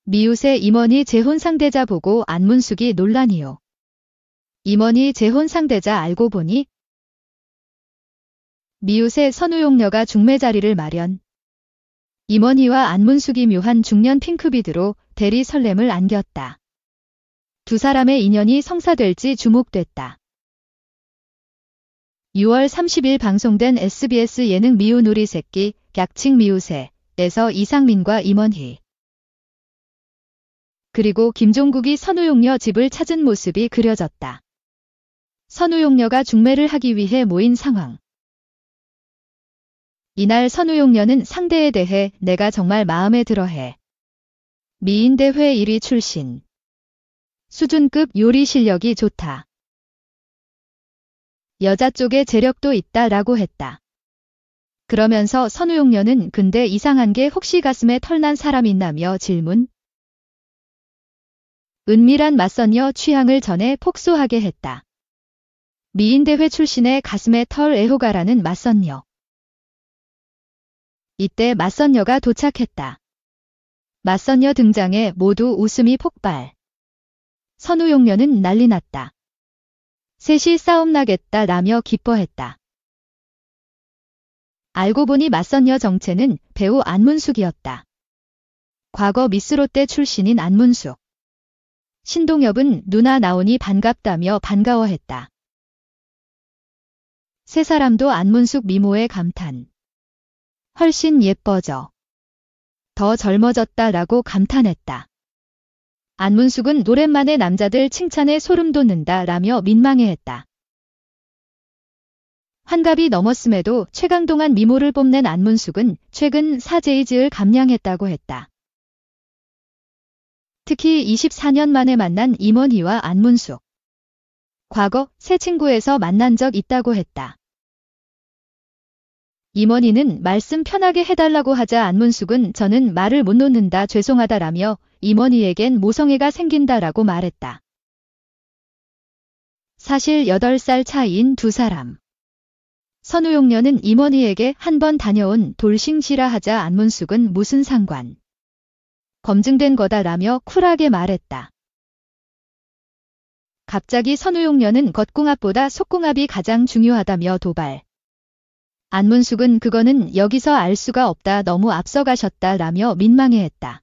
미웃의 임원이 재혼 상대자 보고 안문숙이 논란이요. 임원이 재혼 상대자 알고 보니 미웃의 선우용녀가 중매 자리를 마련. 임원희와 안문숙이 묘한 중년 핑크비드로 대리 설렘을 안겼다. 두 사람의 인연이 성사될지 주목됐다. 6월 30일 방송된 SBS 예능 미운 우리 새끼 약칭 미웃에서 이상민과 임원희 그리고 김종국이 선우용녀 집을 찾은 모습이 그려졌다. 선우용녀가 중매를 하기 위해 모인 상황. 이날 선우용녀는 상대에 대해 내가 정말 마음에 들어해. 미인대회 1위 출신. 수준급 요리 실력이 좋다. 여자 쪽에 재력도 있다 라고 했다. 그러면서 선우용녀는 근데 이상한 게 혹시 가슴에 털난 사람 있나며 질문. 은밀한 맞선녀 취향을 전해 폭소하게 했다. 미인대회 출신의 가슴에 털 애호가라는 맞선녀. 이때 맞선녀가 도착했다. 맞선녀 등장에 모두 웃음이 폭발. 선우용녀는 난리 났다. 셋이 싸움 나겠다 라며 기뻐했다. 알고 보니 맞선녀 정체는 배우 안문숙이었다. 과거 미스롯데 출신인 안문숙. 신동엽은 누나 나오니 반갑다며 반가워했다. 세 사람도 안문숙 미모에 감탄. 훨씬 예뻐져. 더 젊어졌다 라고 감탄했다. 안문숙은 오랜만에 남자들 칭찬에 소름 돋는다 라며 민망해했다. 환갑이 넘었음에도 최강동안 미모를 뽐낸 안문숙은 최근 사제이즈를 감량했다고 했다. 특히 24년 만에 만난 임원희와 안문숙. 과거 새 친구에서 만난 적 있다고 했다. 임원희는 말씀 편하게 해달라고 하자 안문숙은 저는 말을 못 놓는다 죄송하다라며 임원희에겐 모성애가 생긴다라고 말했다. 사실 8살 차이인 두 사람. 선우용녀는 임원희에게 한 번 다녀온 돌싱시라 하자 안문숙은 무슨 상관. 검증된 거다라며 쿨하게 말했다. 갑자기 선우용녀는 겉궁합보다 속궁합이 가장 중요하다며 도발. 안문숙은 그거는 여기서 알 수가 없다 너무 앞서가셨다 라며 민망해했다.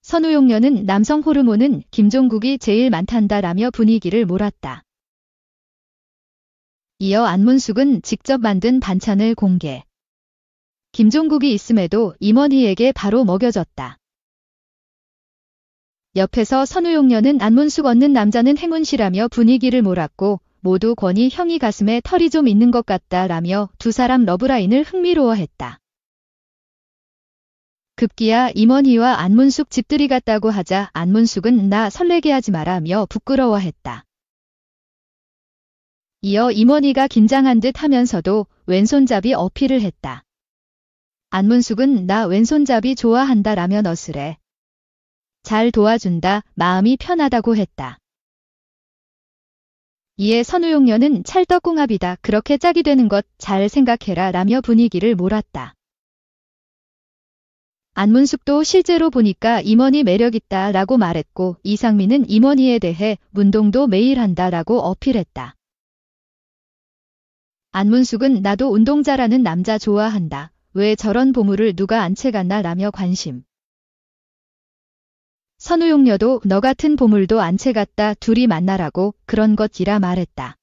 선우용녀는 남성 호르몬은 김종국이 제일 많단다 라며 분위기를 몰았다. 이어 안문숙은 직접 만든 반찬을 공개. 김종국이 있음에도 임원희에게 바로 먹여줬다. 옆에서 선우용녀는 안문숙 얻는 남자는 행운시라며 분위기를 몰았고 모두 권희 형이 가슴에 털이 좀 있는 것 같다 라며 두 사람 러브라인을 흥미로워했다. 급기야 임원희와 안문숙 집들이 갔다고 하자 안문숙은 나 설레게 하지 마라며 부끄러워했다. 이어 임원희가 긴장한 듯 하면서도 왼손잡이 어필을 했다. 안문숙은 나 왼손잡이 좋아한다 라며 너스레. 잘 도와준다 마음이 편하다고 했다. 이에 선우용녀는 찰떡궁합이다 그렇게 짝이 되는 것 잘 생각해라 라며 분위기를 몰았다. 안문숙도 실제로 보니까 임원희 매력있다 라고 말했고 이상민은 임원희에 대해 운동도 매일 한다 라고 어필했다. 안문숙은 나도 운동 잘하는 남자 좋아한다. 왜 저런 보물을 누가 안 채갔나 라며 관심. 선우용녀도 너 같은 보물도 안 채갔다 둘이 만나라고 그런 것이라 말했다.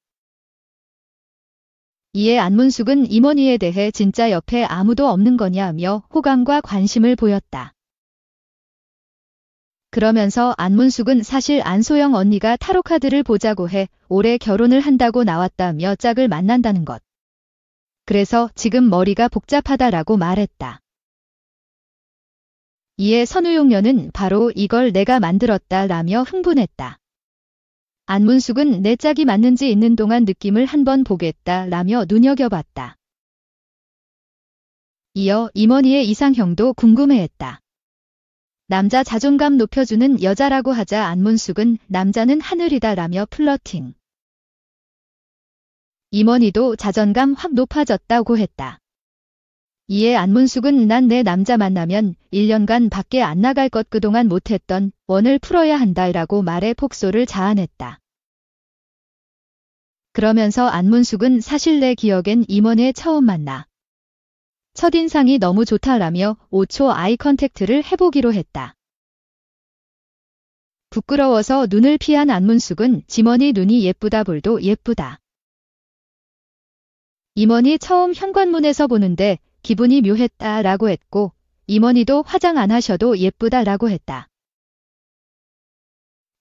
이에 안문숙은 임원희에 대해 진짜 옆에 아무도 없는 거냐며 호감과 관심을 보였다. 그러면서 안문숙은 사실 안소영 언니가 타로카드를 보자고 해 올해 결혼을 한다고 나왔다며 짝을 만난다는 것. 그래서 지금 머리가 복잡하다라고 말했다. 이에 선우용녀는 바로 이걸 내가 만들었다 라며 흥분했다. 안문숙은 내 짝이 맞는지 있는 동안 느낌을 한번 보겠다 라며 눈여겨봤다. 이어 임원희의 이상형도 궁금해했다. 남자 자존감 높여주는 여자라고 하자 안문숙은 남자는 하늘이다 라며 플러팅. 임원희도 자존감 확 높아졌다고 했다. 이에 안문숙은 난 내 남자 만나면 1년간 밖에 안 나갈 것 그동안 못했던 원을 풀어야 한다라고 말해 폭소를 자아냈다. 그러면서 안문숙은 사실 내 기억엔 임원의 처음 만나. 첫인상이 너무 좋다라며 5초 아이 컨택트를 해보기로 했다. 부끄러워서 눈을 피한 안문숙은 짐원이 눈이 예쁘다 볼도 예쁘다. 임원이 처음 현관문에서 보는데 기분이 묘했다라고 했고 임원이도 화장 안 하셔도 예쁘다라고 했다.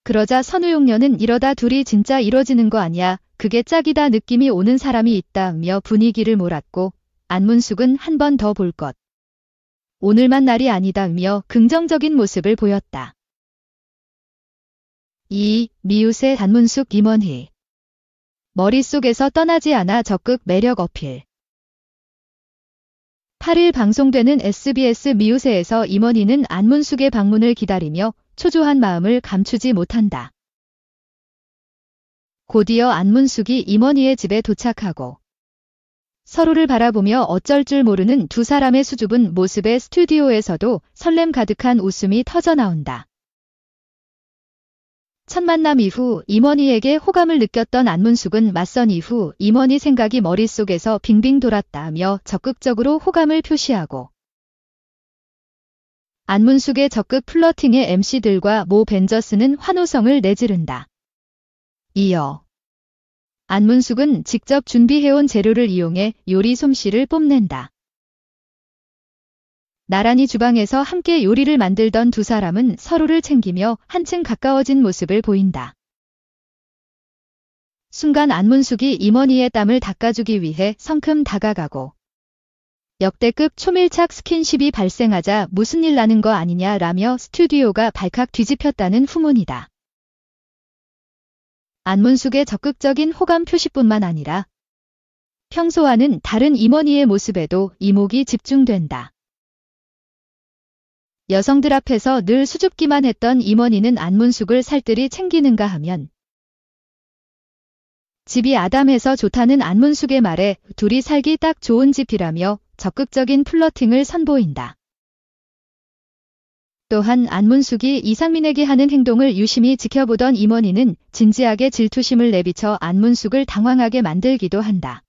그러자 선우용녀는 이러다 둘이 진짜 이뤄지는 거 아니야. 그게 짝이다 느낌이 오는 사람이 있다며 분위기를 몰았고 안문숙은 한 번 더 볼 것. 오늘만 날이 아니다며 긍정적인 모습을 보였다. 2. 미우새 안문숙 임원희. 머릿속에서 떠나지 않아 적극 매력 어필. 8일 방송되는 SBS 미우새에서 임원희는 안문숙의 방문을 기다리며 초조한 마음을 감추지 못한다. 곧이어 안문숙이 임원희의 집에 도착하고 서로를 바라보며 어쩔 줄 모르는 두 사람의 수줍은 모습에 스튜디오에서도 설렘 가득한 웃음이 터져나온다. 첫 만남 이후 임원희에게 호감을 느꼈던 안문숙은 맞선 이후 임원희 생각이 머릿속에서 빙빙 돌았다며 적극적으로 호감을 표시하고 안문숙의 적극 플러팅에 MC들과 모 벤저스는 환호성을 내지른다. 이어 안문숙은 직접 준비해온 재료를 이용해 요리 솜씨를 뽐낸다. 나란히 주방에서 함께 요리를 만들던 두 사람은 서로를 챙기며 한층 가까워진 모습을 보인다. 순간 안문숙이 임원희의 땀을 닦아주기 위해 성큼 다가가고 역대급 초밀착 스킨십이 발생하자 무슨 일 나는 거 아니냐라며 스튜디오가 발칵 뒤집혔다는 후문이다. 안문숙의 적극적인 호감 표시뿐만 아니라 평소와는 다른 임원희의 모습에도 이목이 집중된다. 여성들 앞에서 늘 수줍기만 했던 임원희는 안문숙을 살뜰히 챙기는가 하면 집이 아담해서 좋다는 안문숙의 말에 둘이 살기 딱 좋은 집이라며 적극적인 플러팅을 선보인다. 또한 안문숙이 이상민에게 하는 행동을 유심히 지켜보던 임원희는 진지하게 질투심을 내비쳐 안문숙을 당황하게 만들기도 한다.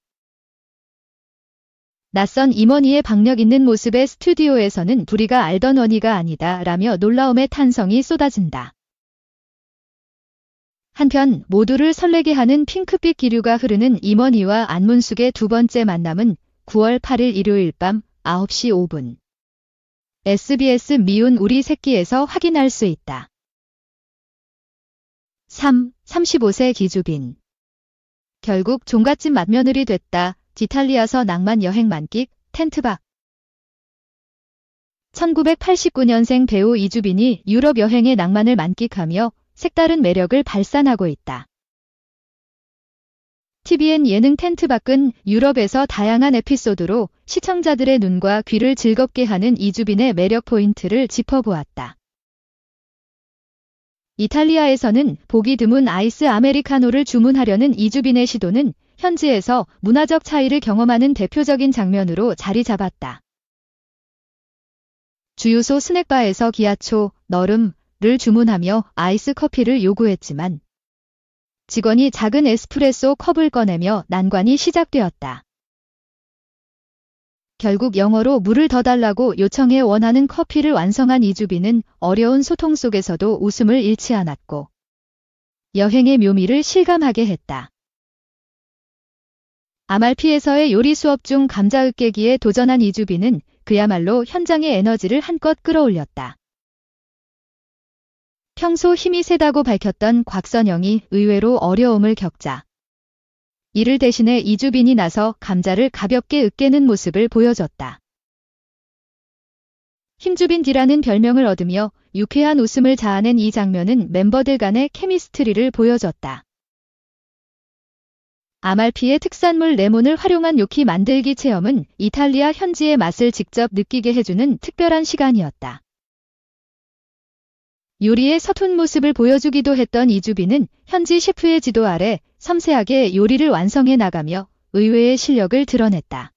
낯선 임원희의 박력 있는 모습에 스튜디오에서는 둘이가 알던 원희가 아니다 라며 놀라움의 탄성이 쏟아진다. 한편 모두를 설레게 하는 핑크빛 기류가 흐르는 임원희와 안문숙의 두 번째 만남은 9월 8일 일요일 밤 9시 5분. SBS 미운 우리 새끼에서 확인할 수 있다. 3. 35세 기주빈. 결국 종갓집 맏며느리 됐다. 이탈리아서 낭만 여행 만끽, 텐트박. 1989년생 배우 이주빈이 유럽 여행의 낭만을 만끽하며 색다른 매력을 발산하고 있다. TVN 예능 텐트박은 유럽에서 다양한 에피소드로 시청자들의 눈과 귀를 즐겁게 하는 이주빈의 매력 포인트를 짚어보았다. 이탈리아에서는 보기 드문 아이스 아메리카노를 주문하려는 이주빈의 시도는 현지에서 문화적 차이를 경험하는 대표적인 장면으로 자리 잡았다. 주유소 스낵바에서 기아초, 너름을 주문하며 아이스 커피를 요구했지만 직원이 작은 에스프레소 컵을 꺼내며 난관이 시작되었다. 결국 영어로 물을 더 달라고 요청해 원하는 커피를 완성한 이주빈은 어려운 소통 속에서도 웃음을 잃지 않았고 여행의 묘미를 실감하게 했다. 아말피에서의 요리 수업 중 감자 으깨기에 도전한 이주빈은 그야말로 현장의 에너지를 한껏 끌어올렸다. 평소 힘이 세다고 밝혔던 곽선영이 의외로 어려움을 겪자 이를 대신해 이주빈이 나서 감자를 가볍게 으깨는 모습을 보여줬다. 힘주빈디라는 별명을 얻으며 유쾌한 웃음을 자아낸 이 장면은 멤버들 간의 케미스트리를 보여줬다. 아말피의 특산물 레몬을 활용한 요키 만들기 체험은 이탈리아 현지의 맛을 직접 느끼게 해주는 특별한 시간이었다. 요리의 서툰 모습을 보여주기도 했던 이주빈은 현지 셰프의 지도 아래 섬세하게 요리를 완성해 나가며 의외의 실력을 드러냈다.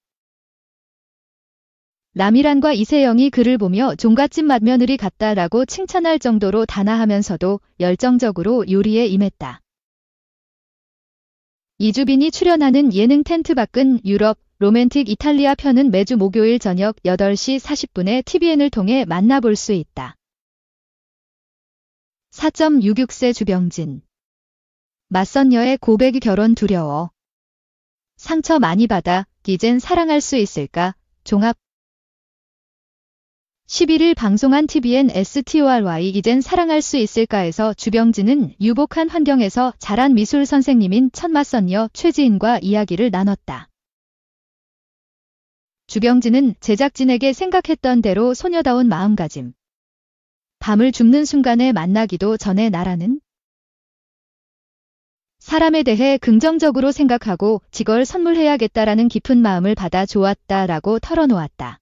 남이란과 이세영이 그를 보며 종갓집 맏며느리 같다라고 칭찬할 정도로 단아하면서도 열정적으로 요리에 임했다. 이주빈이 출연하는 예능 텐트 밖은 유럽, 로맨틱 이탈리아 편은 매주 목요일 저녁 8시 40분에 TVN을 통해 만나볼 수 있다. 4.66세 주병진. 맞선 여의 고백 결혼 두려워. 상처 많이 받아 이젠 사랑할 수 있을까? 종합 11일 방송한 TVN STORY 이젠 사랑할 수 있을까에서 주병진은 유복한 환경에서 자란 미술 선생님인 첫 맞선녀 최지인과 이야기를 나눴다. 주병진은 제작진에게 생각했던 대로 소녀다운 마음가짐. 밤을 줍는 순간에 만나기도 전에 나라는 사람에 대해 긍정적으로 생각하고 이걸 선물해야겠다라는 깊은 마음을 받아 좋았다라고 털어놓았다.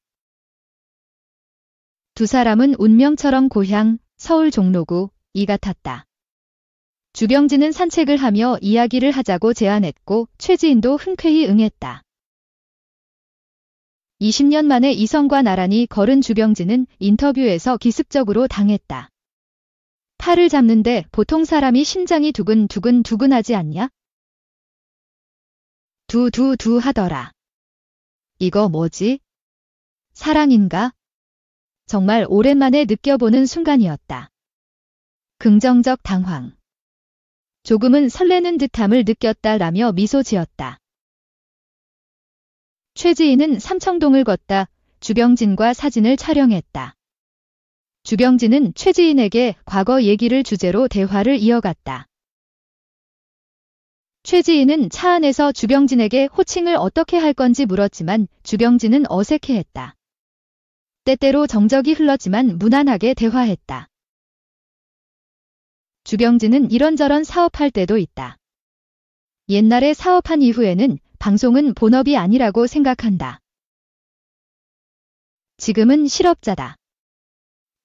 두 사람은 운명처럼 고향, 서울 종로구, 이 같았다. 주병진은 산책을 하며 이야기를 하자고 제안했고 최지인도 흔쾌히 응했다. 20년 만에 이성과 나란히 걸은 주병진은 인터뷰에서 기습적으로 당했다. 팔을 잡는데 보통 사람이 심장이 두근두근하지 않냐? 두두두 하더라. 이거 뭐지? 사랑인가? 정말 오랜만에 느껴보는 순간이었다. 긍정적 당황. 조금은 설레는 듯함을 느꼈다라며 미소 지었다. 최지인은 삼청동을 걷다 주병진과 사진을 촬영했다. 주병진은 최지인에게 과거 얘기를 주제로 대화를 이어갔다. 최지인은 차 안에서 주병진에게 호칭을 어떻게 할 건지 물었지만 주병진은 어색해했다. 때때로 정적이 흘렀지만 무난하게 대화했다. 주병진은 이런저런 사업할 때도 있다. 옛날에 사업한 이후에는 방송은 본업이 아니라고 생각한다. 지금은 실업자다.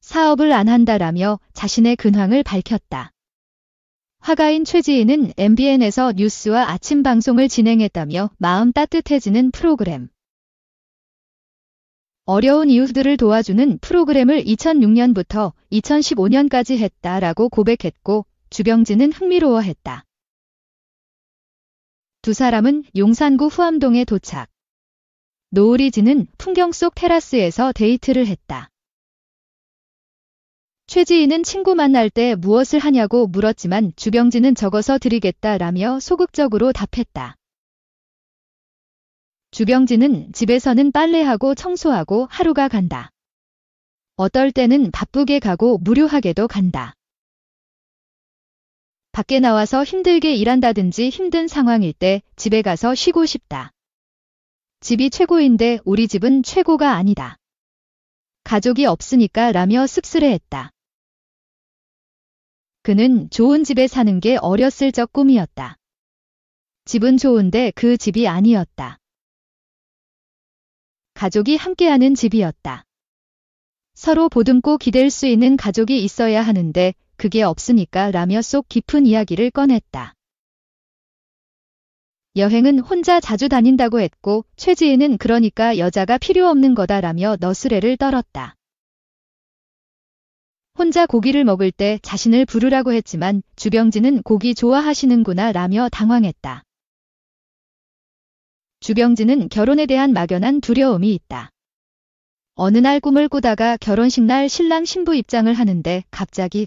사업을 안 한다라며 자신의 근황을 밝혔다. 화가인 최지인은 MBN에서 뉴스와 아침 방송을 진행했다며 마음 따뜻해지는 프로그램. 어려운 이웃들을 도와주는 프로그램을 2006년부터 2015년까지 했다라고 고백했고 주병진은 흥미로워했다. 두 사람은 용산구 후암동에 도착. 노을이 지는 풍경 속 테라스에서 데이트를 했다. 최지인은 친구 만날 때 무엇을 하냐고 물었지만 주병진은 적어서 드리겠다라며 소극적으로 답했다. 주병진은 집에서는 빨래하고 청소하고 하루가 간다. 어떨 때는 바쁘게 가고 무료하게도 간다. 밖에 나와서 힘들게 일한다든지 힘든 상황일 때 집에 가서 쉬고 싶다. 집이 최고인데 우리 집은 최고가 아니다. 가족이 없으니까 라며 씁쓸해했다. 그는 좋은 집에 사는 게 어렸을 적 꿈이었다. 집은 좋은데 그 집이 아니었다. 가족이 함께하는 집이었다. 서로 보듬고 기댈 수 있는 가족이 있어야 하는데 그게 없으니까 라며 속 깊은 이야기를 꺼냈다. 여행은 혼자 자주 다닌다고 했고 최지인은 그러니까 여자가 필요 없는 거다라며 너스레를 떨었다. 혼자 고기를 먹을 때 자신을 부르라고 했지만 주병진은 고기 좋아하시는구나 라며 당황했다. 주병진은 결혼에 대한 막연한 두려움이 있다. 어느 날 꿈을 꾸다가 결혼식 날 신랑 신부 입장을 하는데 갑자기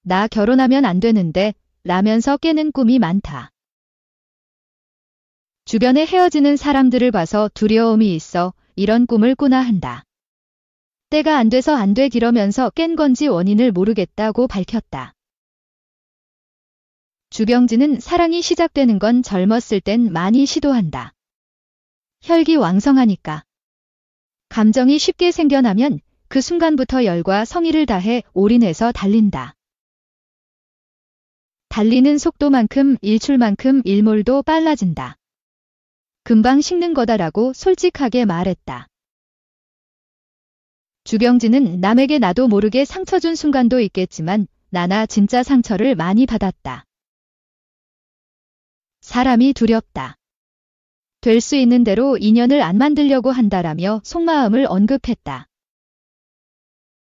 나 결혼하면 안 되는데 라면서 깨는 꿈이 많다. 주변에 헤어지는 사람들을 봐서 두려움이 있어 이런 꿈을 꾸나 한다. 때가 안 돼서 안 되기러면서 깬 건지 원인을 모르겠다고 밝혔다. 주병진은 사랑이 시작되는 건 젊었을 땐 많이 시도한다. 혈기왕성하니까. 감정이 쉽게 생겨나면 그 순간부터 열과 성의를 다해 올인해서 달린다. 달리는 속도만큼 일출만큼 일몰도 빨라진다. 금방 식는 거다라고 솔직하게 말했다. 주병진은 남에게 나도 모르게 상처 준 순간도 있겠지만 나나 진짜 상처를 많이 받았다. 사람이 두렵다. 될 수 있는 대로 인연을 안 만들려고 한다라며 속마음을 언급했다.